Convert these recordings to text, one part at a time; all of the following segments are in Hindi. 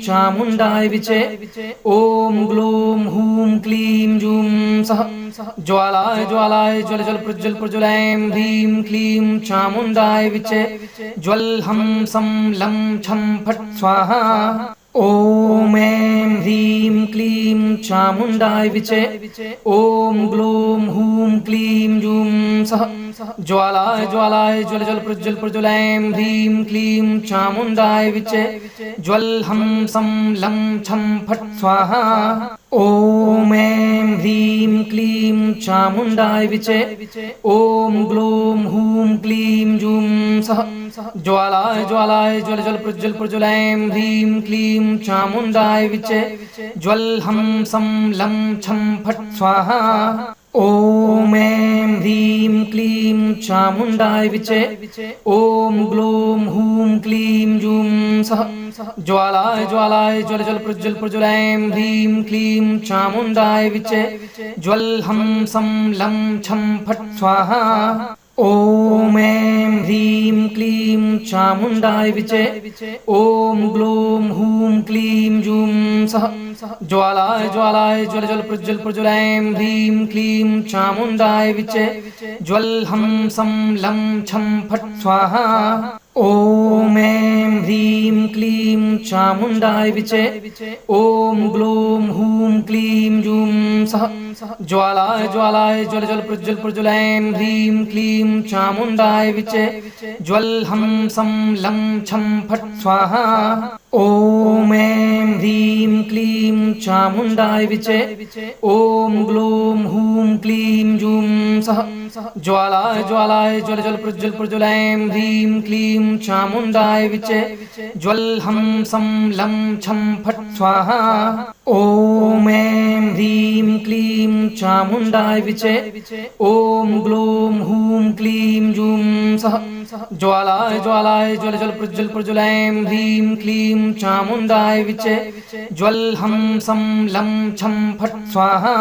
चामुण्डाय विचे ॐ ग्लूं हूं क्लीं जूं सः ज्वालाय ज्वालाय ज्वल ज्वल प्रज्वल प्रज्वलैं ह्रीं क्लीं चामुण्डाय विचे ज्वल हं सं लं छं फट् स्वाहा ॐ ऐं ह्रीं क्लीं चामुण्डाय विचे ॐ ग्लूं हूं क्लीं जूं सः ज्वालाय ज्वालाय ज्वल ज्वल प्रज्वल प्रज्वलैं ह्रीं क्लीं चामुण्डाय विचे ज्वल हं सं लं छं फट् स्वाहा ॐ ऐं ह्रीं क्लीं चामुण्डाय विचे ॐ ग्लूं हूं क्लीं जूं सः ज्वालाय ज्वालाय ज्वल ज्वल प्रज्वल प्रज्वलैं ह्रीं क्लीं चामुण्डाय विचे ज्वल हं सं लं छं फट् स्वाहा ॐ ऐं ह्रीं क्लीं चामुण्डाय विचे ॐ ग्लूं हूं क्लीं जूं सः ज्वालाय ज्वालाय ज्वल ज्वल प्रज्वल प्रज्वलैं ह्रीं क्लीं चामुण्डाय विचे ज्वल हं सं लं छं फट् स्वाहा ॐ ऐं ह्रीं क्लीं चामुण्डाय विचे ॐ ग्लूं हूं क्लीं जूं सः ज्वालाय ज्वालाय ज्वल ज्वल प्रज्वल प्रज्वलैं ह्रीं क्लीं चामुण्डाय विचे ज्वल हं सं लं छं फट् स्वाहा ॐ ऐं ह्रीं क्लीं चामुण्डाय विचे ॐ ग्लूं हूं क्लीं जूं सः ज्वालाय ज्वालाय ज्वल ज्वल प्रज्वल प्रज्वलैं ह्रीं क्लीं चामुण्डाय विचे ज्वल हं सं लं छं फट् स्वाहा ॐ ऐं ह्रीं क्लीं चामुण्डाय विचे ॐ ग्लूं हूं क्लीं जूं सः ज्वालाय ज्वालाय ज्वल ज्वल प्रज्वल प्रज्वलैं ह्रीं क्लीं चामुण्डाय विचे ज्वल हं सं लं छं फट् स्वाहा ॐ ऐं ह्रीं क्लीं चामुण्डाय विचे ॐ ग्लूं हूं क्लीं जूं सः ज्वालाय ज्वालाय ज्वल ज्वल प्रज्वल प्रज्वलैं ह्रीं क्लीं चामुण्डाय विचे ज्वल हं सं लं छं फट् स्वाहा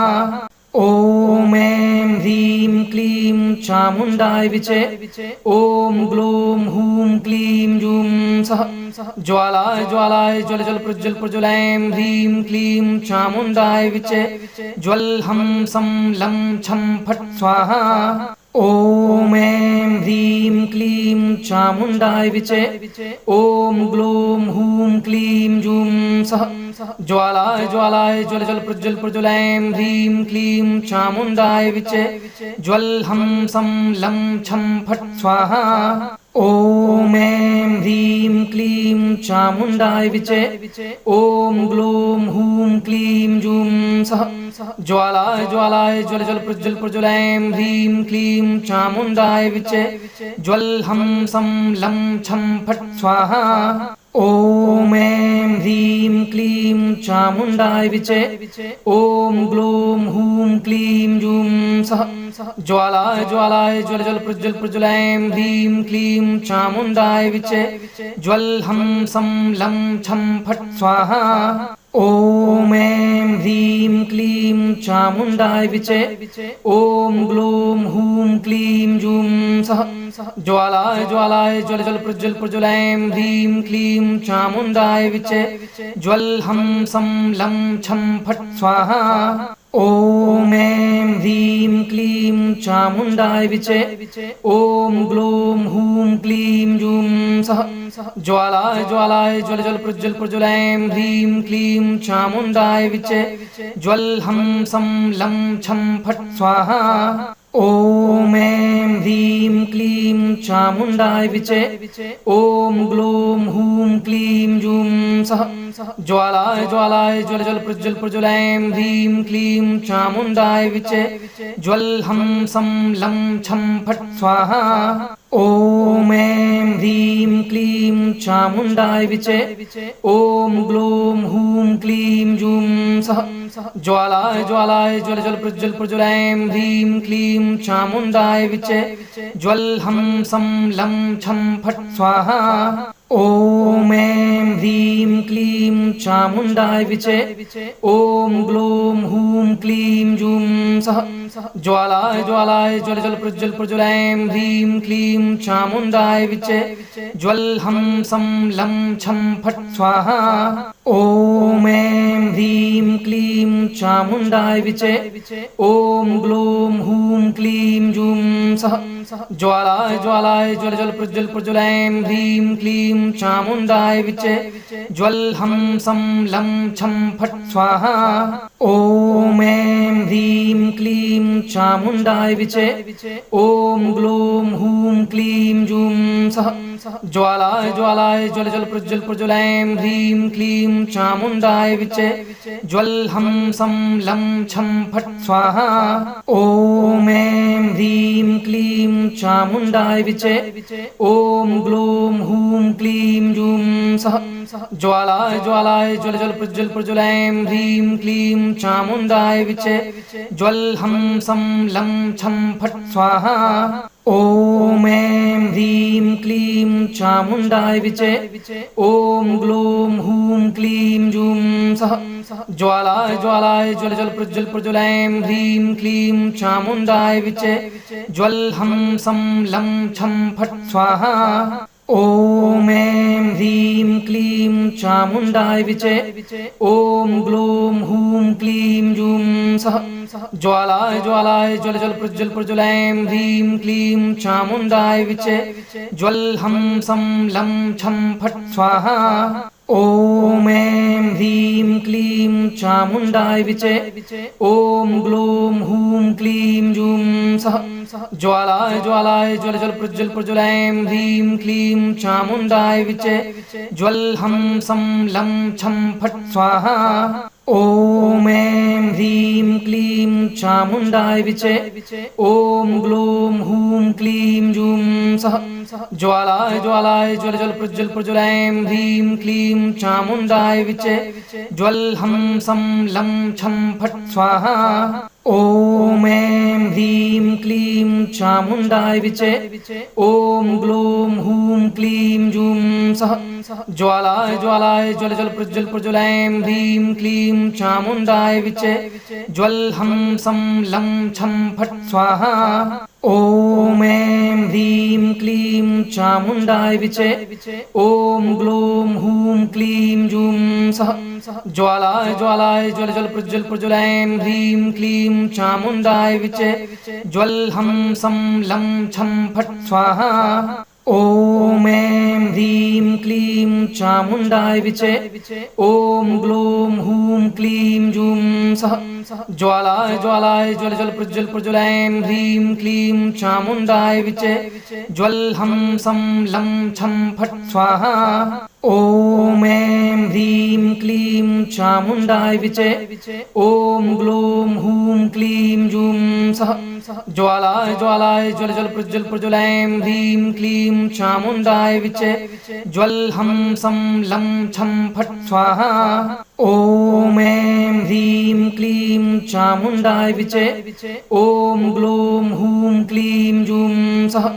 ॐ ऐं ह्रीं क्लीं चामुण्डाय विचे ॐ ग्लूं हूं क्लीं जूं सः ज्वालाय ज्वालाय ज्वल ज्वल प्रज्वल प्रज्वलैं ह्रीं क्लीं चामुण्डाय विचे ज्वल हं सं लं छं फट् स्वाहा ॐ ऐं ह्रीं क्लीं चामुण्डाय विचे ॐ ग्लूं हूं क्लीं जूं सः ज्वालाय ज्वालाय ज्वल ज्वल प्रज्वल प्रज्वलैं ह्रीं क्लीं चामुण्डाय विचे ज्वल हं सं लं छं फट् स्वाहा ॐ ऐं ह्रीं क्लीं चामुण्डाय विचे ॐ ग्लूं हूं क्लीं जूं सः ज्वालाय ज्वालाय ज्वल ज्वल प्रज्वल प्रज्वलैं ह्रीं क्लीं चामुण्डाय विचे ज्वल हं सं लं छं फट् स्वाहा ॐ ऐं ह्रीं क्लीं चामुण्डाय विचे ॐ ग्लूं हूं क्लीं जूं सः ज्वालाय ज्वालाय ज्वल ज्वल प्रज्वल प्रज्वलैं ह्रीं क्लीं चामुण्डाय विचे ज्वल हं सं लं छं फट् स्वाहा ॐ ऐं ह्रीं क्लीं चामुण्डाय विचे ॐ ग्लूं हूं क्लीं जूं सः ज्वालाय ज्वालाय ज्वल ज्वल प्रज्वल प्रज्वलैं ह्रीं क्लीं चामुण्डाय विचे ज्वल हं सं लं छं फट् स्वाहा ॐ ऐं ह्रीं क्लीं चामुण्डाय विचे ॐ ग्लूं हूं क्लीं जूं सः ज्वालाय ज्वालाय ज्वल ज्वल प्रज्वल प्रज्वलैं ह्रीं क्लीं चामुण्डाय विचे ज्वल हं सं लं छं फट् स्वाहा ॐ ऐं ह्रीं क्लीं चामुण्डाय विचे ॐ ग्लूं हूं क्लीं जूं सः ज्वालाय ज्वालाय ज्वल ज्वल प्रज्वल प्रज्वलैं ह्रीं क्लीं चामुण्डाय विचे ज्वल हं सं लं छं फट् स्वाहा ॐ ऐं ह्रीं क्लीं चामुण्डाय विचे ॐ ग्लूं हूं क्लीं जूं सः ज्वालाय ज्वालाय ज्वल ज्वल प्रज्वल प्रज्वलैं ह्रीं क्लीं चामुण्डाय विचे ज्वल हं सं लं छं फट् स्वाहा ॐ ऐं ह्रीं क्लीं चामुण्डाय विचे ॐ ग्लूं हूं क्लीं जूं सः ज्वालाय ज्वालाय ज्वल ज्वल प्रज्वल प्रज्वल ऐं ह्रीं क्लीं चामुण्डाय विचे ज्वल हं सं लं छं फट् स्वाहा ॐ ऐं ह्रीं क्लीं चामुण्डाय विचे ॐ ग्लूं हूं क्लीं जूं सः ज्वालाय ज्वालाय ज्वल ज्वल प्रज्वल प्रज्वल ऐं ह्रीं क्लीं चामुण्डाय विचे ज्वल हं सं लं छं फट् स्वाहा ॐ ऐं ह्रीं क्लीं चामुण्डाय विचे ॐ ग्लूं हूं क्लीं जूं सः ज्वालाय ज्वालाय ज्वल ज्वल प्रज्वल प्रज्वल ऐं ह्रीं क्लीं चामुण्डाय विचे ज्वल हं सं लं छं फट् स्वाहा ॐ ऐं ह्रीं क्लीं चामुण्डाय विचे ॐ ग्लूं हूं क्लीं जूं सः ज्वालाय ज्वालाय ज्वल ज्वल प्रज्वल प्रज्वल ऐं ह्रीं क्लीं चामुण्डाय विचे ज्वल हं सं लं छं फट् स्वाहा ॐ ऐं ह्रीं क्लीं चामुण्डाय विचे ॐ ग्लूं हूं क्लीं जूं सः ज्वालाय ज्वालाय ज्वल ज्वल प्रज्वल प्रज्वल ऐं ह्रीं क्लीं चामुण्डाय विचे ज्वल हं सं लं छं फट् स्वाहा ॐ ऐं ह्रीं क्लीं चामुण्डाय विचे ॐ ग्लूं हूं क्लीं जूं सः ज्वालाय ज्वालाय ज्वल ज्वल प्रज्वल प्रज्वल ऐं ह्रीं क्लीं चामुण्डाय विचे ज्वल हं सं लं छं फट् स्वाहा ॐ ऐं ह्रीं क्लीं चामुण्डाय विचे ॐ ग्लूं हूं क्लीं जूं सः ज्वालाय ज्वालाय ज्वल ज्वल प्रज्वल प्रज्वल ऐं ह्रीं क्लीं चामुण्डाय विचे ज्वल हं सं लं छं फट् स्वाहा ॐ ऐं ह्रीं क्लीं चामुण्डाय विचे ॐ ग्लूं हूं क्लीं जूं सः ज्वालाय ज्वालाय ज्वल ज्वल प्रज्वल प्रज्वल ऐं ह्रीं क्लीं चामुण्डाय विचे ज्वल हं सं लं छं फट् स्वाहा ॐ ऐं ह्रीं क्लीं चामुण्डाय विचे ॐ ग्लूं हूं क्लीं जूं सः ज्वालाय ज्वालाय ज्वल ज्वल प्रज्वल प्रज्वल ऐं ह्रीं क्लीं चामुण्डाय विचे ज्वल हं सं लं छं फट् स्वाहा ॐ ऐं ह्रीं क्लीं चामुण्डाय विचे ॐ ग्लूं हूं क्लीं जूं सः ज्वालाय ज्वालाय ज्वल ज्वल प्रज्वल प्रज्वल ऐं ह्रीं क्लीं चामुण्डाय विचे ज्वल हं सं लं छं फट् स्वाहा ॐ ऐं ह्रीं क्लीं चामुण्डाय विचे ॐ ग्लूं हूं क्लीं जूं सः ज्वालाय ज्वालाय ज्वल ज्वल प्रज्वल प्रज्वल ऐं ह्रीं क्लीं चामुण्डाय विचे ज्वल हं सं लं छं फट् स्वाहा ॐ ऐं ह्रीं क्लीं चामुण्डाय विचे ॐ ग्लूं हूं क्लीं जूं सः ज्वालाय ज्वालाय ज्वल ज्वल प्रज्वल प्रज्वल ऐं ह्रीं क्लीं चामुण्डाय विचे ज्वल हं सं लं छं फट् स्वाहा ॐ ऐं ह्रीं क्लीं चामुण्डाय विचे ॐ ग्लूं हूं क्लीं जूं सः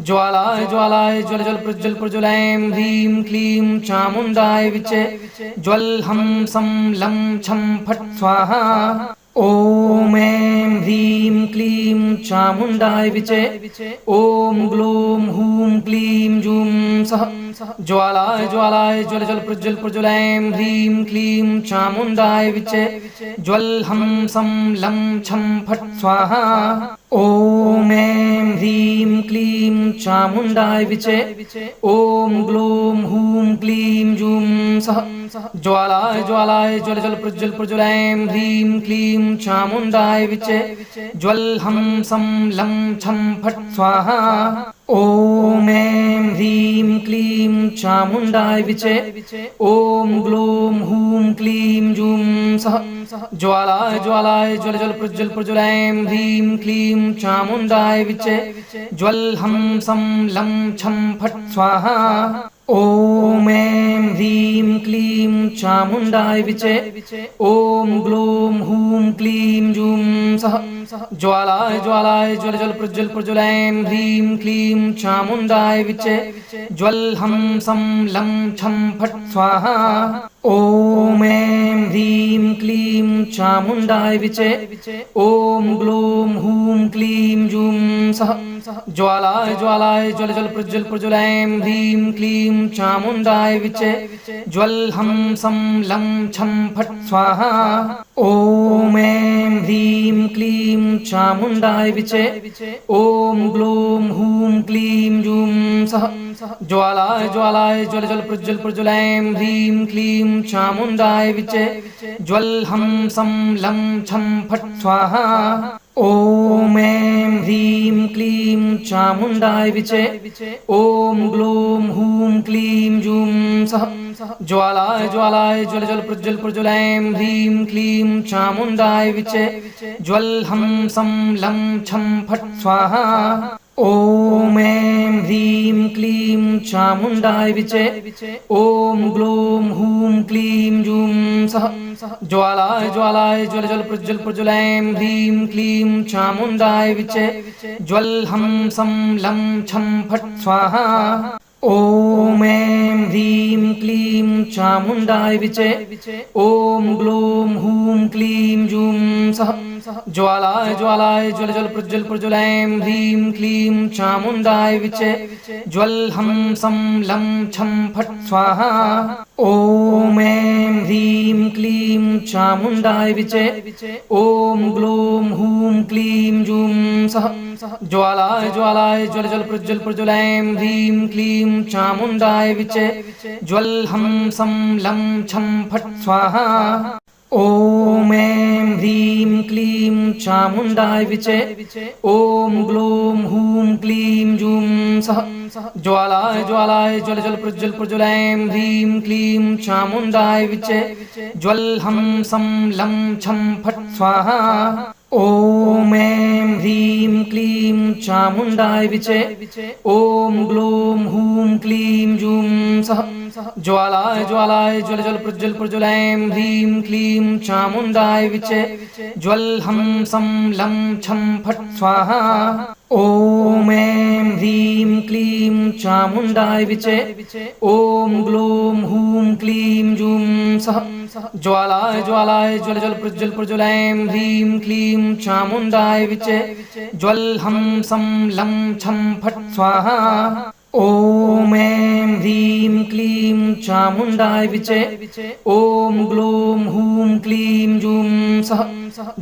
ज्वालाय ज्वालाय ज्वल ज्वल प्रज्वल प्रज्वल ऐं ह्रीं क्लीं चामुण्डाय विचे ज्वल हं सं लं छं फट् स्वाहा ॐ ऐं ह्रीं क्लीं चामुण्डाय विचे ॐ ग्लूं हूं क्लीं जूं सः ज्वालाय ज्वालाय ज्वल ज्वल प्रज्वल प्रज्वल ऐं ह्रीं क्लीं चामुण्डाय विचे ज्वल हं सं लं छं फट् स्वाहा ॐ ऐं ह्रीं क्लीं चामुण्डाय विचे ॐ ग्लूं हूं क्लीं जूं सः ज्वालाय ज्वालाय ज्वल ज्वल प्रज्वल प्रज्वल ऐं ह्रीं क्लीं चामुण्डाय विचे ज्वल हं सं लं छं फट् स्वाहा ॐ ऐं ह्रीं क्लीं चामुण्डाय विचे ॐ ग्लूं हूं क्लीं जूं सः ज्वालाय ज्वालाय ज्वल ज्वल प्रज्वल प्रज्वल ऐं ह्रीं क्लीं चामुण्डाय विचे ज्वल हं सं लं छं फट् स्वाहा ॐ ऐं ह्रीं क्लीं चामुण्डाय विचे ॐ ग्लूं हूं क्लीं जूं सः ज्वालाय ज्वालाय ज्वल ज्वल प्रज्वल प्रज्वल ऐं ह्रीं क्लीं चामुण्डाय विचे ज्वल हं सं लं छं फट् स्वाहा ॐ ऐं ह्रीं क्लीं चामुण्डाय विचे ॐ ग्लूं हूं क्लीं जूं सः ज्वालाय ज्वालाय ज्वल ज्वल प्रज्वल प्रज्वल ऐं ह्रीं क्लीं चामुण्डाय विचे ज्वल हं सं लं छं फट् स्वाहा ॐ ऐं ह्रीं क्लीं चामुण्डाय विचे ॐ ग्लूं हूं क्लीं जूं सः ज्वालाय ज्वालाय ज्वल ज्वल प्रज्वल प्रज्वल ऐं ह्रीं क्लीं चामुण्डाय विचे ज्वल हं सं लं छं फट् स्वाहा ॐ ऐं ह्रीं क्लीं चामुण्डाय विचे ॐ ग्लूं हूं क्लीं जूं सः ज्वालाय ज्वालाय ज्वल ज्वल प्रज्वल प्रज्वल ऐं ह्रीं क्लीं चामुण्डाय विचे ज्वल हं सं लं छं फट् स्वाहा ॐ ऐं ह्रीं क्लीं चामुण्डाय विचे ॐ ग्लूं हूं क्लीं जूं सः ज्वालाय ज्वालाय ज्वल ज्वल प्रज्वल प्रज्वल ऐं ह्रीं क्लीं चामुण्डाय विचे ज्वल हं सं लं छं फट् स्वाहा ॐ ऐं ह्रीं क्लीं चामुण्डाय विचे ॐ ग्लूं हूं क्लीं जूं सः ज्वालाय ज्वालाय ज्वल ज्वल प्रज्वल प्रज्वल ऐं ह्रीं क्लीं चामुण्डाय विचे ज्वल हं सं लं छं फट् स्वाहा ॐ ऐं ह्रीं क्लीं चामुण्डाय विचे ॐ ग्लूं हूं क्लीं जूं सः ज्वालाय ज्वालाय ज्वल ज्वल प्रज्वल प्रज्वल ऐं ह्रीं क्लीं चामुण्डाय विचे ज्वल हं सं लं छं फट् स्वाहा ॐ ऐं ह्रीं क्लीं चामुण्डाय विचे ॐ ग्लूं हूं क्लीं जूं सः ज्वालाय ज्वालाय ज्वल ज्वल प्रज्वल प्रज्वल ऐं ह्रीं क्लीं चामुण्डाय विचे ज्वल हं सं लं छं फट् स्वाहा ॐ ऐं ह्रीं क्लीं चामुण्डाय विचे ॐ ग्लूं हूं क्लीं जूं सः ज्वालाय ज्वालाय ज्वल ज्वल प्रज्वल प्रज्वल ऐं ह्रीं क्लीं चामुण्डाय विचे ज्वल हं सं लं छं फट् स्वाहा ॐ ऐं ह्रीं क्लीं चामुण्डाय विचे ॐ ग्लूं हूं क्लीं जूं सः ज्वालाय ज्वालाय ज्वल ज्वल प्रज्वल प्रज्वल ऐं ह्रीं क्लीं चामुण्डाय विचे ज्वल हं सं लं छं फट् स्वाहा ॐ ऐं ह्रीं क्लीं चामुण्डाय विचे ॐ ग्लूं हूं क्लीं जूं सः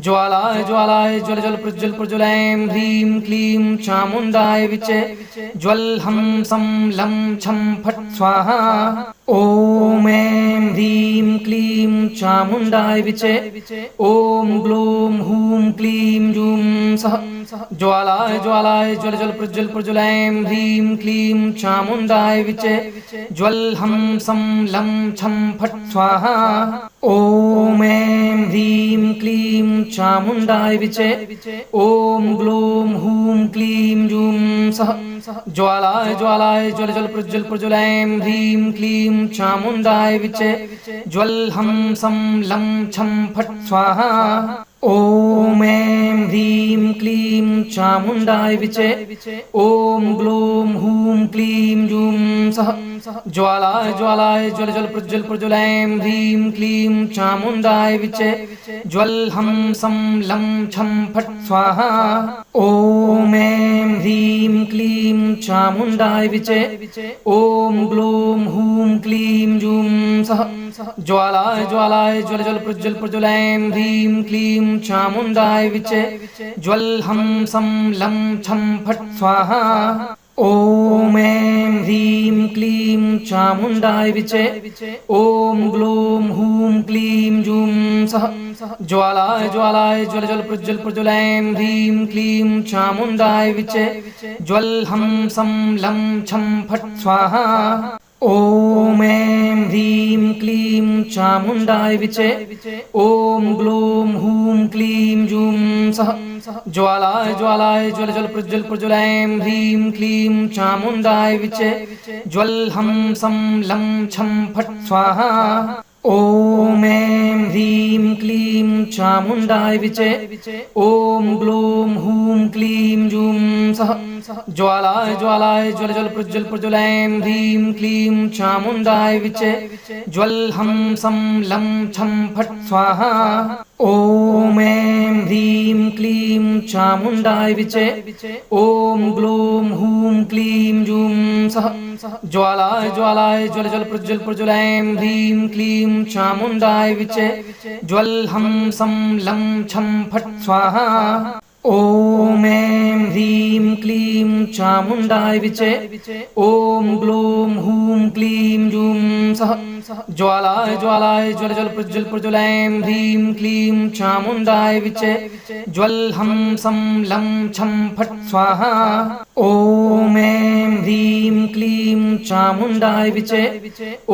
ज्वालाय ज्वालाय ज्वल ज्वल प्रज्वल प्रज्वल ऐं ह्रीं क्लीं चामुण्डाय विचे ज्वल हं सं लं छं फट् स्वाहा ॐ ऐं ह्रीं क्लीं चामुण्डाय विचे ॐ ग्लूं हूं क्लीं जूं सः ज्वालाय ज्वालाय ज्वल ज्वल प्रज्वल प्रज्वल ऐं ह्रीं क्लीं चामुण्डाय विचे ज्वल हं सं लं छं फट् स्वाहा ॐ ऐं ह्रीं क्लीं चामुण्डाय विचे ॐ ग्लूं हूं क्लीं जूं सः ज्वालाय ज्वालाय ज्वल ज्वल प्रज्वल प्रज्वल ऐं ह्रीं क्लीं चामुण्डाय विचे ज्वल हं सं लं छं फट् स्वाहा ॐ ऐं ह्रीं क्लीं चामुण्डाय विचे ॐ ग्लूं हूं क्लीं जूं सः ज्वालाय ज्वालाय ज्वल ज्वल प्रज्वल प्रज्वल ऐं ह्रीं क्लीं चामुण्डाय विचे ज्वल हं सं लं छं फट् स्वाहा ॐ ऐं ह्रीं क्लीं चामुण्डाय विचे ॐ ग्लूं हूं क्लीं जूं सः ज्वालाय ज्वालाय ज्वल ज्वल प्रज्वल प्रज्वल ऐं ह्रीं क्लीं चामुण्डाय विचे ज्वल हं सं लं छं फट् स्वाहा ॐ ऐं ह्रीं क्लीं चामुण्डाय विचे ॐ ग्लूं हूं क्लीं जूं सः ज्वालाय ज्वालाय ज्वल ज्वल प्रज्वल प्रज्वल ऐं ह्रीं क्लीं चामुण्डाय विचे ज्वल हं सं लं छं फट् स्वाहा ॐ ऐं ह्रीं क्लीं चामुण्डाय विचे ॐ ग्लूं हूं क्लीं जूं सः ज्वालाय ज्वालाय ज्वल ज्वल प्रज्वल प्रज्वल ऐं ह्रीं क्लीं चामुण्डाय विचे ज्वल हं सं लं छं फट् स्वाहा ॐ ऐं ह्रीं क्लीं चामुण्डाय विचे ॐ ग्लूं हूं क्लीं जूं सः ज्वालाय ज्वालाय ज्वल ज्वल प्रज्वल प्रज्वल ऐं ह्रीं क्लीं चामुण्डाय विचे ज्वल हं सं लं छं फट् स्वाहा ॐ ऐं ह्रीं क्लीं चामुण्डाय विचे ॐ ग्लूं हूं क्लीं जूं सः ज्वालाय ज्वालाय ज्वल ज्वल प्रज्वल प्रज्वल ऐं ह्रीं क्लीं चामुण्डाय विचे ज्वल हं सं लं छं फट् स्वाहा ॐ ऐं ह्रीं क्लीं चामुण्डाय विचे ॐ ग्लूं हूं क्लीं जूं सः ज्वालाय ज्वालाय ज्वल ज्वल प्रज्वल प्रज्वल ऐं ह्रीं क्लीं चामुण्डाय विचे ज्वल हं सं लं छं फट् स्वाहा ॐ ऐं ह्रीं क्लीं चामुण्डाय विचे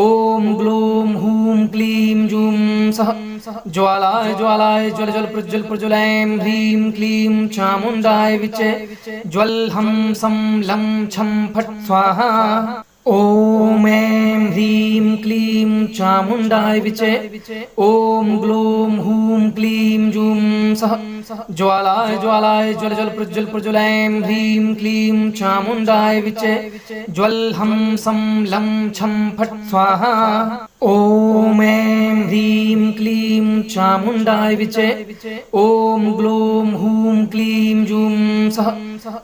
ॐ ग्लूं हूं क्लीं जूं सः ज्वालाय ज्वालाय ज्वल ज्वल प्रज्वल प्रज्वल ऐं ह्रीं क्लीं चामुण्डाय विचे ज्वल हं सं लं छं फट् स्वाहा ॐ ऐं ह्रीं क्लीं चामुण्डाय विचे ॐ ग्लूं हूं क्लीं जूं सः ज्वालाय ज्वालाय ज्वल ज्वल प्रज्वल प्रज्वल ऐं ह्रीं क्लीं चामुण्डाय विचे ज्वल हं सं लं छं फट् स्वाहा ॐ ऐं ह्रीं क्लीं चामुण्डाय विचे ॐ ग्लूं हूं क्लीं जूं सः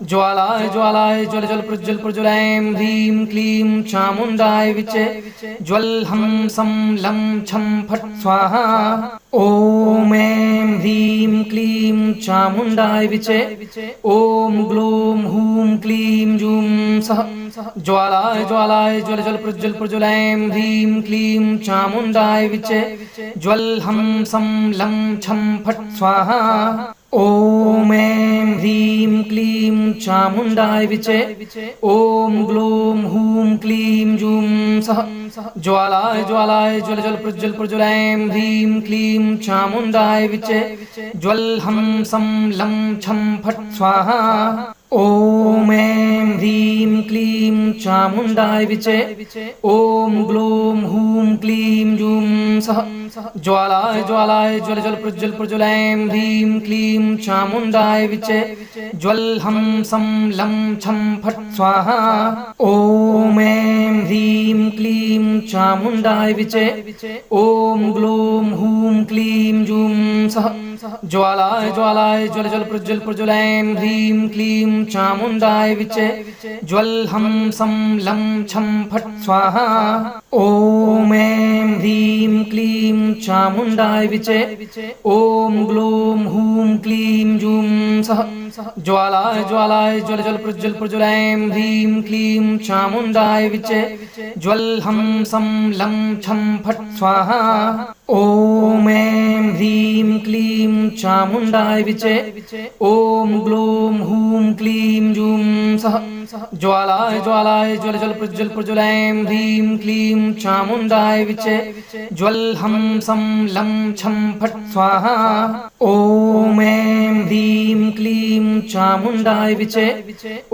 ज्वालाय ज्वालाय ज्वल ज्वल प्रज्वल प्रज्वल ऐं ह्रीं क्लीं चामुण्डाय विचे ज्वल हं सं लं छं फट् स्वाहा ॐ ऐं ह्रीं क्लीं चामुण्डाय विचे ॐ ग्लूं हूं क्लीं जूं सः ज्वालाय ज्वालाय ज्वल ज्वल प्रज्वल प्रज्वल ऐं ह्रीं क्लीं चामुण्डाय विचे ज्वल हं सं लं छं फट् स्वाहा ॐ ऐं ह्रीं क्लीं चामुण्डाय विचे ॐ ग्लूं हूं क्लीं जूं सः ज्वालाय ज्वालाय ज्वल ज्वल प्रज्वल प्रज्वल ऐं ह्रीं क्लीं चामुण्डाय विचे ज्वल हं सं लं छं फट् स्वाहा ॐ ऐं ह्रीं क्लीं चामुण्डाय विचे ॐ ग्लूं हूं क्लीं जूं सः ज्वालाय ज्वालाय ज्वल ज्वल प्रज्वल प्रज्वल ऐं ह्रीं क्लीं चामुण्डाय विचे ज्वल हं सं लं छं फट् स्वाहा ॐ ऐं ह्रीं क्लीं चामुण्डाय विचे ॐ ग्लूं हूं क्लीं जूं सः ज्वालाय ज्वालाय ज्वल ज्वल प्रज्वल प्रज्वल ऐं ह्रीं क्लीं चामुण्डाय विचे ज्वल हं सं लं छं फट् स्वाहा ॐ ऐं ह्रीं क्लीं चामुण्डाय विचे ॐ ग्लूं हूं क्लीं जूं सः ज्वालाय ज्वालाय ज्वल ज्वल प्रज्वल प्रज्वल ऐं ह्रीं क्लीं चामुण्डाय विचे ज्वल हं सं लं छं फट् स्वाहा ॐ ऐं ह्रीं क्लीं चामुण्डाय विचे ॐ ग्लूं हूं क्लीं जूं सः ज्वालाय ज्वालाय ज्वल ज्वल प्रज्वल प्रज्वल ऐं ह्रीं क्लीं चामुण्डाय विचे ज्वल हं सं लं छं फट् स्वाहा ॐ ऐं ह्रीं क्लीं चामुण्डाय विचे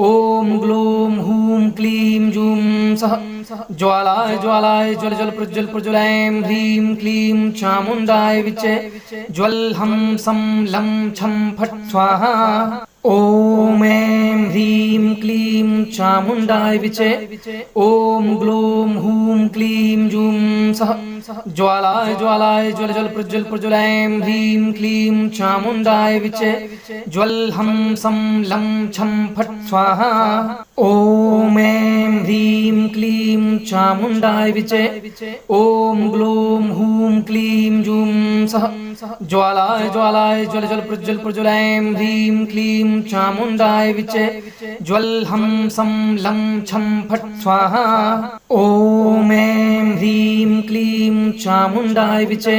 ॐ ग्लूं हूं क्लीं जूं सः ज्वालाय ज्वालाय ज्वल ज्वल प्रज्वल प्रज्वल ऐं ह्रीं क्लीं चामुण्डाय विचे ज्वल हं सं लं छं फट् स्वाहा ॐ ऐं ह्रीं क्लीं चामुण्डाय विचे ॐ ग्लूं हूं क्लीं जूं सः ज्वालाय ज्वालाय ज्वल ज्वल प्रज्वल प्रज्वल ऐं ह्रीं क्लीं चामुण्डाय विचे ज्वल हं सं लं छं फट् स्वाहा ॐ ऐं ह्रीं क्लीं चामुण्डाय विचे ॐ ग्लूं हूं क्लीं जूं सः ज्वालाय ज्वालाय ज्वल ज्वल प्रज्वल प्रज्वल ऐं ह्रीं क्लीं चामुण्डाय विचे ज्वल हं सं लं छं फट् स्वाहा ॐ ऐं ह्रीं क्लीं क्लीं चामुण्डाय विचे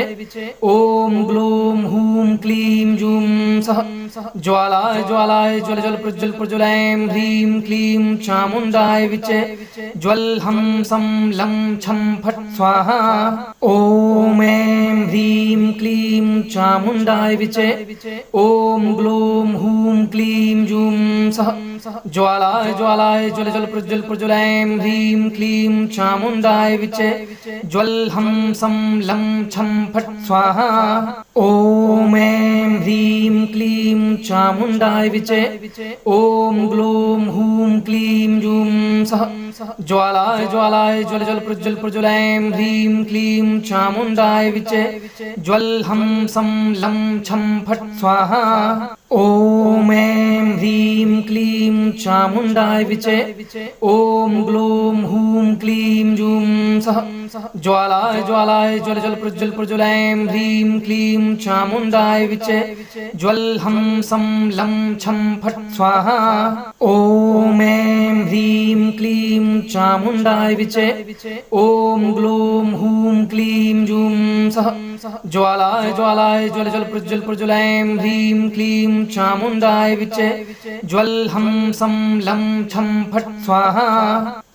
ॐ ग्लूं हूं क्लीं जूं सः ज्वालाय ज्वालाय ज्वल ज्वल प्रज्वल प्रज्वलैं ह्रीं क्लीं चामुण्डाय विचे ज्वल हं सं लं छं फट् स्वाहा ॐ ऐं ह्रीं क्लीं चामुण्डाय विचे ॐ ग्लूं हूं क्लीं जूं सः ज्वालाय ज्वालाय ज्वल ज्वल प्रज्वल प्रज्वलैं ह्रीं क्लीं चामुण्डाय विचे ज्वल हं सं लं छं फट् स्वाहा ॐ ऐं ह्रीं क्लीं चामुण्डाय विचे ॐ ग्लूं हूं क्लीं जूं सः ज्वालाय ज्वालाय ज्वल ज्वल प्रज्वल प्रज्वलैं ह्रीं क्लीं चामुण्डाय विचे ज्वल हं सं लं छं फट् स्वाहा ॐ ऐं ह्रीं क्लीं चामुण्डाय विचे ॐ ग्लूं हूं क्लीं जूं सः ज्वालाय ज्वालाय ज्वल ज्वल प्रज्वल प्रज्वलैं ह्रीं क्लीं चामुण्डाय विचे ज्वल हं सं लं छं फट् स्वाहा ॐ ऐं ह्रीं क्लीं चामुण्डाय विचे ॐ ग्लूं हूं क्लीं जूं सः ज्वालाय ज्वालाय ज्वल ज्वल प्रज्वल प्रज्वलैं ह्रीं क्लीं चामुण्डाय विचे ज्वल हं सं लं छं फट् स्वाहा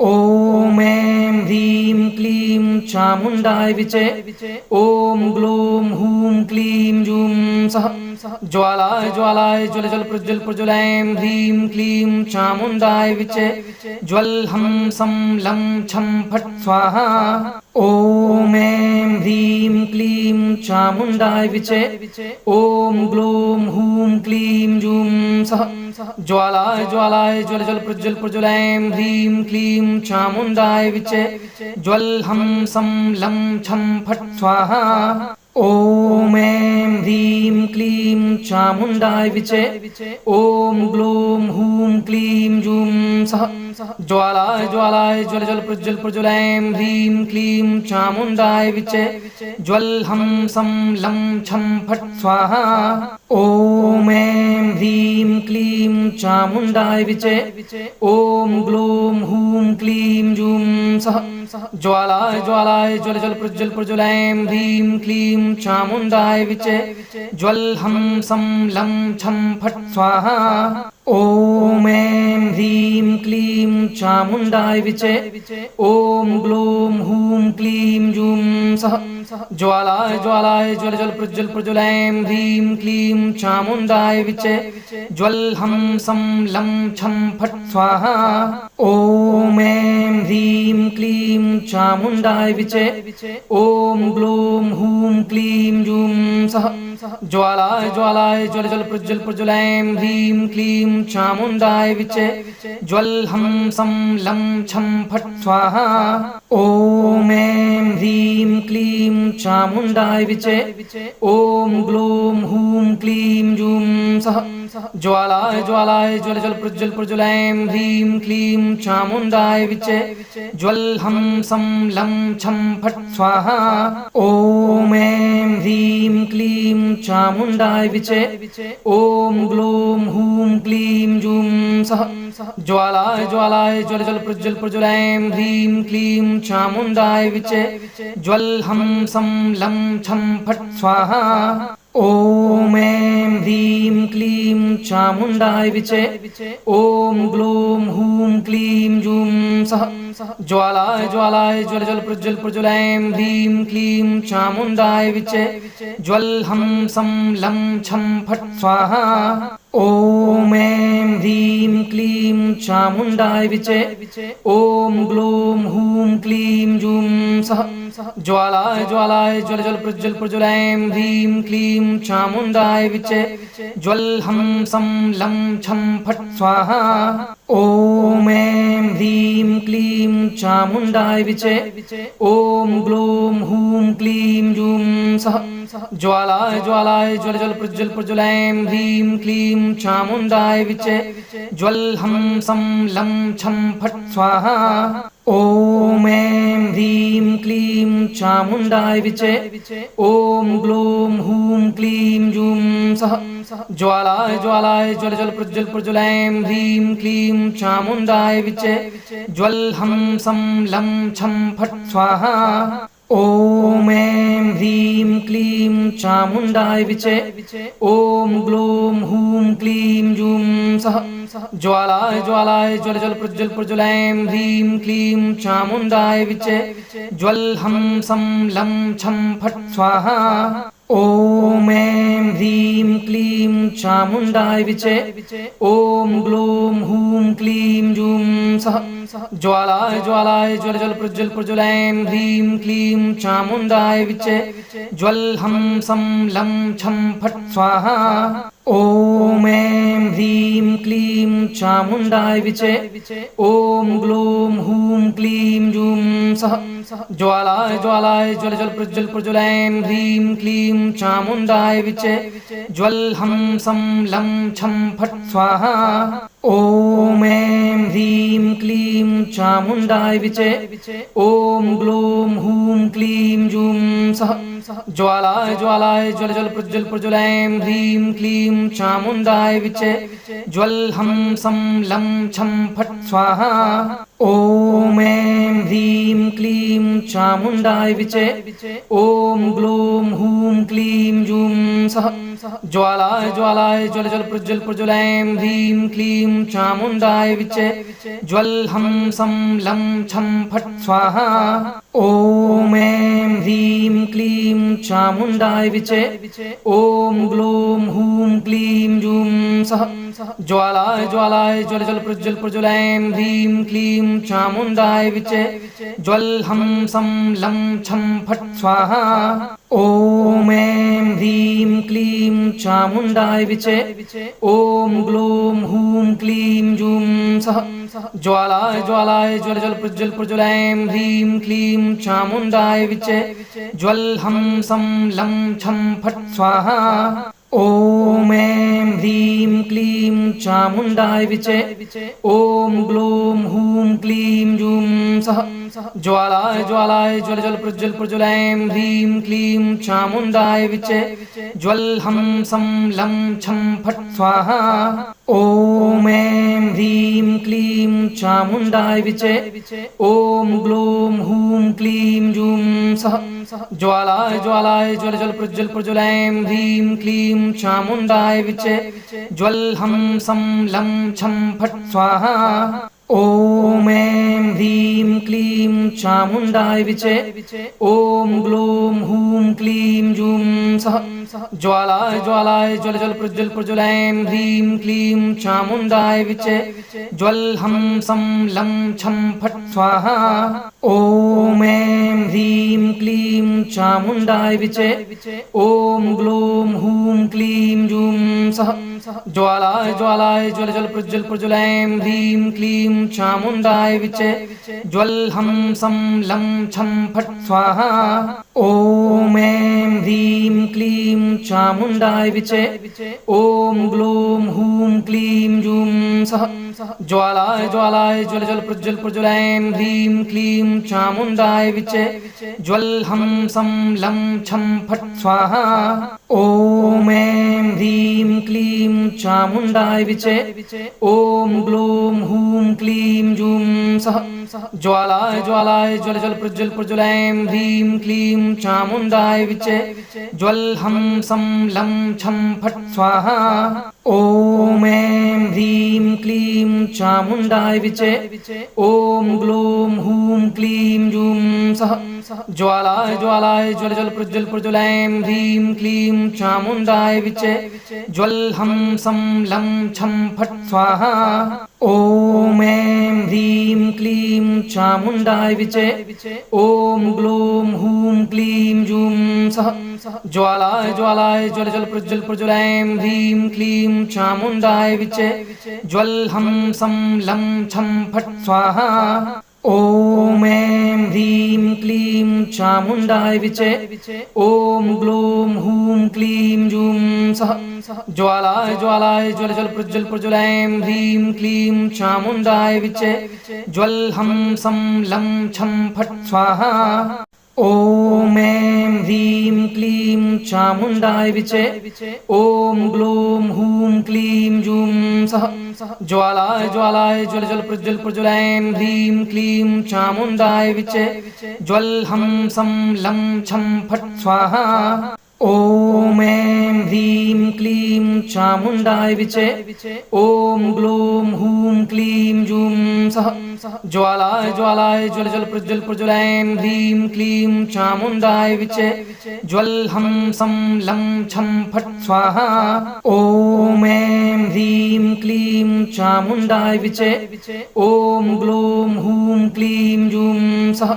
ॐ ऐं ह्रीं क्लीं चामुण्डाय विचे ॐ ग्लूं हूं क्लीं जूं सः ज्वालाय ज्वालाय ज्वल ज्वल प्रज्वल प्रज्वलैं ह्रीं क्लीं चामुण्डाय विचे ज्वल हं सं लं छं फट् स्वाहा ॐ ऐं ह्रीं क्लीं चामुण्डाय विचे ॐ ग्लूं हूं क्लीं जूं सः ज्वालाय ज्वालाय ज्वल ज्वल प्रज्वल प्रज्वलैं ह्रीं क्लीं चामुण्डाय विचे ज्वल हं सं लं छं फट् स्वाहा ॐ ऐं ह्रीं क्लीं चामुण्डाय विचे ॐ ग्लूं हूं क्लीं जूं सः ज्वालाय ज्वालाय ज्वल ज्वल प्रज्वल प्रज्वलैं ह्रीं क्लीं चामुण्डाय विचे ज्वल हं सं लं छं फट् स्वाहा ॐ ऐं ह्रीं क्लीं चामुण्डाय विचे ॐ ग्लूं हूं क्लीं जूं सः ज्वालाय ज्वालाय ज्वल ज्वल प्रज्वल प्रज्वलैं ह्रीं क्लीं चामुण्डाय विचे ज्वल हं सं लं छं फट् स्वाहा ॐ ऐं ह्रीं क्लीं चामुण्डाय विचे ॐ ग्लूं हूं क्लीं जूं सः ज्वालाय ज्वालाय ज्वल ज्वल प्रज्वल प्रज्वलैं ह्रीं क्लीं चामुण्डाय विचे ज्वल हं सं लं छं फट् स्वाहा ॐ ऐं ह्रीं क्लीं चामुण्डाय विचे ॐ ग्लूं हूं क्लीं जूं सः ज्वालाय ज्वालाय ज्वल ज्वल प्रज्वल प्रज्वलैं ह्रीं क्लीं चामुण्डाय विचे ज्वल हं सं लं छं फट् स्वाहा ॐ ऐं ह्रीं क्लीं चामुण्डाय विचे ॐ ग्लूं हूं क्लीं जूं सः ज्वालाय ज्वालाय ज्वल ज्वल प्रज्वल प्रज्वलैं ह्रीं क्लीं चामुण्डाय विचे ज्वल हं सं लं छं फट् स्वाहा ॐ ऐं ह्रीं क्लीं चामुण्डाय विचे ॐ ग्लूं हूं क्लीं जूं सः ज्वालाय ज्वालाय ज्वल ज्वल प्रज्वल प्रज्वलैं ह्रीं क्लीं चामुण्डाय विचे ज्वल हं सं लं छं फट् स्वाहा ॐ ऐं ह्रीं क्लीं चामुण्डाय विचे ॐ ग्लूं हूं क्लीं जूं सः ज्वालाय ज्वालाय ज्वल ज्वल प्रज्वल प्रज्वलैं ह्रीं क्लीं चामुण्डाय विचे ज्वल हं सं लं छं फट् स्वाहा ॐ ऐं ह्रीं क्लीं चामुण्डाय विचे ॐ ग्लूं हूं क्लीं जूं सः ज्वालाय ज्वालाय ज्वल ज्वल प्रज्वल प्रज्वलैं ह्रीं क्लीं चामुण्डाय विचे ज्वल हं सं लं छं फट् स्वाहा ॐ ऐं ह्रीं क्लीं चामुण्डाय विचे ॐ ग्लूं हूं क्लीं जूं सः ज्वालाय ज्वालाय ज्वल ज्वल प्रज्वल प्रज्वलैं ह्रीं क्लीं चामुण्डाय विचे ज्वल हं सं लं छं फट् स्वाहा ॐ ऐं ह्रीं क्लीं चामुण्डाय विचे ॐ ग्लूं हूं क्लीं जूं सः ज्वालाय ज्वालाय ज्वल ज्वल प्रज्वल प्रज्वलैं ह्रीं क्लीं चामुण्डाय विचे ज्वल हं सं लं छं फट् स्वाहा ॐ ऐं ह्रीं क्लीं चामुण्डाय विचे ॐ ग्लूं हूं क्लीं जूं सः ज्वालाय ज्वालाय ज्वल ज्वल प्रज्वल प्रज्वल ऐं ह्रीं क्लीं चामुण्डाय विचे ज्वल हं सं लं छं फट् स्वाहा ॐ ऐं ह्रीं क्लीं चामुण्डाय विचे ॐ ग्लूं हूं क्लीं जूं सः ज्वालाय ज्वालाय ज्वल ज्वल प्रज्वल प्रज्वल ऐं ह्रीं क्लीं चामुण्डाय विचे ज्वल हं सं लं छं फट् स्वाहा ॐ ऐं ह्रीं क्लीं चामुण्डाय विचे ॐ ग्लूं हूं क्लीं जूं सः ज्वालाय ज्वालाय ज्वल ज्वल प्रज्वल प्रज्वल ऐं ह्रीं क्लीं चामुण्डाय विचे ज्वल हं सं लं छं फट् स्वाहा ॐ ऐं ह्रीं क्लीं चामुण्डाय विचे ॐ ग्लूं हूं क्लीं जूं सः ज्वालाय ज्वालाय ज्वल ज्वल प्रज्वल प्रज्वल ऐं ह्रीं क्लीं चामुण्डाय विचे ज्वल हं सं लं छं फट् स्वाहा ॐ ऐं ह्रीं क्लीं चामुण्डाय विचे ॐ ग्लूं हूं क्लीं जूं सः ज्वालाय ज्वालाय ज्वल ज्वल प्रज्वल प्रज्वल ऐं ह्रीं क्लीं चामुण्डाय विचे ज्वल हं सं लं छं फट् स्वाहा ॐ ऐं ह्रीं क्लीं चामुण्डाय विचे ॐ ग्लूं हूं क्लीं जूं सः ज्वालाय ज्वालाय ज्वल ज्वल प्रज्वल प्रज्वल ऐं ह्रीं क्लीं चामुण्डाय विचे ज्वल हं सं लं छं फट् स्वाहा ॐ ऐं ह्रीं क्लीं चामुण्डाय विचे ॐ ग्लूं हूं क्लीं जूं सः ज्वालाय ज्वालाय ज्वल ज्वल प्रज्वल प्रज्वल ऐं ह्रीं क्लीं चामुण्डाय विचे ज्वल हं सं लं छं फट् स्वाहा ॐ ऐं ह्रीं क्लीं चामुण्डाय विचे ॐ ग्लूं हूं क्लीं जूं सः ज्वालाय ज्वालाय ज्वल ज्वल प्रज्वल प्रज्वल ऐं ह्रीं क्लीं चामुण्डाय विचे ज्वल हं सं लं छं फट् स्वाहा ॐ ऐं ह्रीं क्लीं चामुण्डाय विचे ॐ ग्लूं हूं क्लीं जूं सः ज्वालाय ज्वालाय ज्वल ज्वल प्रज्वल प्रज्वल ऐं ह्रीं क्लीं चामुण्डाय विचे ज्वल हं सं लं छं फट् स्वाहा ॐ ऐं ह्रीं क्लीं चामुण्डाय विचे ॐ ग्लूं हूं क्लीं जूं सः ज्वालाय ज्वालाय ज्वल ज्वल प्रज्वल प्रज्वल ऐं ह्रीं क्लीं चामुण्डाय विचे ज्वल हं सं लं छं फट् स्वाहा ॐ ऐं ह्रीं क्लीं चामुण्डाय विचे ॐ ग्लूं हूं क्लीं जूं सः ज्वालाय ज्वालाय ज्वल ज्वल प्रज्वल प्रज्वल ऐं ह्रीं क्लीं चामुण्डाय विचे ज्वल हं सं लं छं फट् स्वाहा ॐ ऐं ह्रीं क्लीं चामुण्डाय विचे ॐ ग्लूं हूं क्लीं जूं सः ज्वालाय ज्वालाय ज्वल ज्वल प्रज्वल प्रज्वल ऐं ह्रीं क्लीं चामुण्डाय विचे ज्वल हं सं लं छं फट् स्वाहा ॐ ऐं ह्रीं क्लीं चामुण्डाय विचे ॐ ग्लूं हूं क्लीं जूं सः ज्वालाय ज्वालाय ज्वल ज्वल प्रज्वल प्रज्वल ऐं ह्रीं क्लीं चामुण्डाय विचे ज्वल हं सं लं छं फट् स्वाहा ॐ ऐं ह्रीं क्लीं चामुण्डाय विचे ॐ ग्लूं हूं क्लीं जूं सः ज्वालाय ज्वालाय ज्वल ज्वल प्रज्वल प्रज्वल ऐं ह्रीं क्लीं चामुण्डाय विचे ज्वल हं सं लं छं फट् स्वाहा ॐ ऐं ह्रीं क्लीं चामुण्डाय विचे ॐ ग्लूं हूं क्लीं जूं सः ज्वालाय ज्वालाय ज्वल ज्वल प्रज्वल प्रज्वल ऐं ह्रीं क्लीं चामुण्डाय विचे ज्वल हं सं लं छं फट् स्वाहा ॐ ऐं ह्रीं क्लीं चामुण्डाय विचे ॐ ग्लूं हूं क्लीं जूं सः ज्वालाय ज्वालाय ज्वल ज्वल प्रज्वल प्रज्वल ऐं ह्रीं क्लीं चामुण्डाय विचे ज्वल हं सं लं छं फट् स्वाहा ॐ ऐं ह्रीं क्लीं चामुण्डाय विचे ॐ ग्लूं हूं क्लीं जूं सः ज्वालाय ज्वालाय ज्वल ज्वल प्रज्वल प्रज्वल ऐं ह्रीं क्लीं चामुण्डाय विचे ज्वल हं सं लं छं फट् स्वाहा। ॐ ऐं ह्रीं क्लीं चामुण्डाय विचे ॐ ग्लूं हूं क्लीं जूं सः ज्वालाय ज्वालाय ज्वल ज्वल प्रज्वल प्रज्वल ऐं ह्रीं क्लीं चामुण्डाय विचे ज्वल हं सं लं छं फट् स्वाहा। ॐ ऐं ह्रीं क्लीं चामुण्डाय विचे ॐ ग्लूं हूं क्लीं जूं सः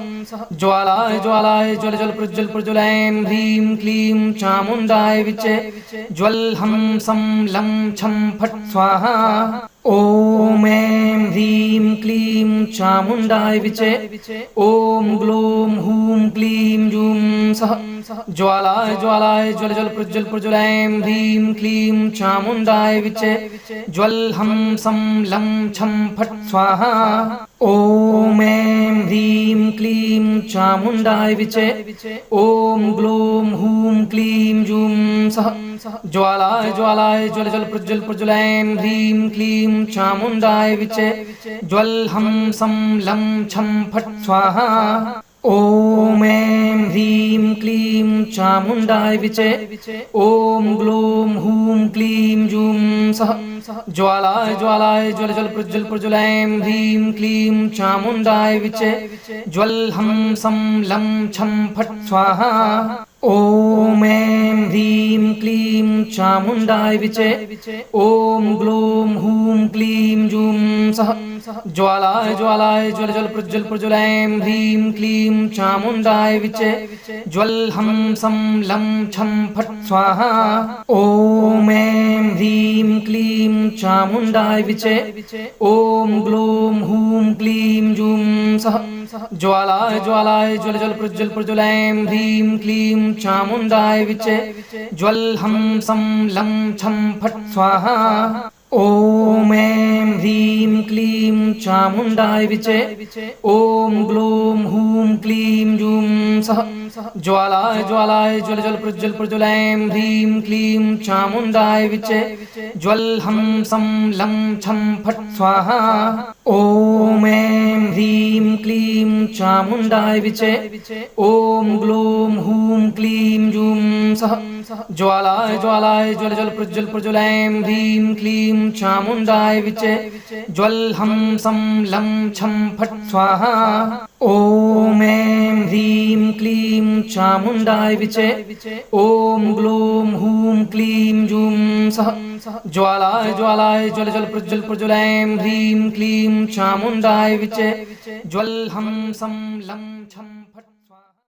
ज्वालाय ज्वालाय ज्वल ज्वल प्रज्वल प्रज्वल ऐं ह्रीं क्लीं चामुण्डाय विचे ज्वल हं सं लं छं फट् स्वाहा। ॐ ऐं ह्रीं क्लीं चामुण्डाय विचे ॐ ग्लूं हूं क्लीं जूं सः ज्वालाय ज्वालाय ज्वल ज्वल प्रज्वल प्रज्वल ऐं ह्रीं क्लीं चामुण्डाय विचे ज्वल हं सं लं छं फट् स्वाहा। ॐ ऐं ह्रीं क्लीं चामुण्डाय विचे ॐ ग्लूं हूं क्लीं जूं सः ज्वालाय ज्वालाय ज्वल ज्वल प्रज्वल प्रज्वल ऐं ह्रीं क्लीं चामुण्डाय विचे ज्वल हं सं लं छं फट् स्वाहा। ॐ ऐं ह्रीं क्लीं चामुण्डाय विचे ॐ ग्लूं हूं क्लीं जूं सः ज्वालाय ज्वालाय ज्वल ज्वल प्रज्वल प्रज्वल ऐं ह्रीं क्लीं चामुण्डाय विचे ज्वल हं सं लं छं फट् स्वाहा। ॐ ऐं ह्रीं क्लीं चामुण्डाय विचे ॐ ग्लूं हूं क्लीं जूं सः ज्वालाय ज्वालाय ज्वल ज्वल प्रज्वल प्रज्वल ऐं ह्रीं क्लीं चामुण्डाय विचे ज्वल हं सं लं छं फट् स्वाहा। ॐ ऐं ह्रीं क्लीं चामुण्डाय विचे ॐ ग्लूं हूं क्लीं जूं सः ज्वालाय ज्वालाय ज्वल ज्वल प्रज्वल प्रज्वल ऐं ह्रीं क्लीं चामुण्डाय विचे ज्वल हं सं लं छं फट् स्वाहा। ॐ ऐं ह्रीं क्लीं चामुण्डाय विचे ॐ ग्लूं हूं क्लीं जूं सः ज्वालाय ज्वालाय ज्वल ज्वल प्रज्वल प्रज्वल ऐं ह्रीं क्लीं चामुण्डाय विचे ज्वल हं सं लं छं फट् स्वाहा। ॐ ऐं ह्रीं क्लीं चामुण्डाय विचे ॐ ग्लूं हूं क्लीं जूं सः ज्वालाय ज्वालाय ज्वल ज्वल प्रज्वल प्रज्वल ऐं ह्रीं क्लीं चामुण्डाय विचे ज्वल हं सं लं छं फट् स्वाहा। ॐ ऐं ह्रीं क्लीं चामुण्डाय विचे ॐ ग्लूं हूं क्लीं जूं सः ज्वालाय ज्वालाय ज्वल ज्वल प्रज्वल प्रज्वल ऐं ह्रीं क्लीं चामुण्डाय विचे ज्वल हं सं लं छं फट् स्वाहा।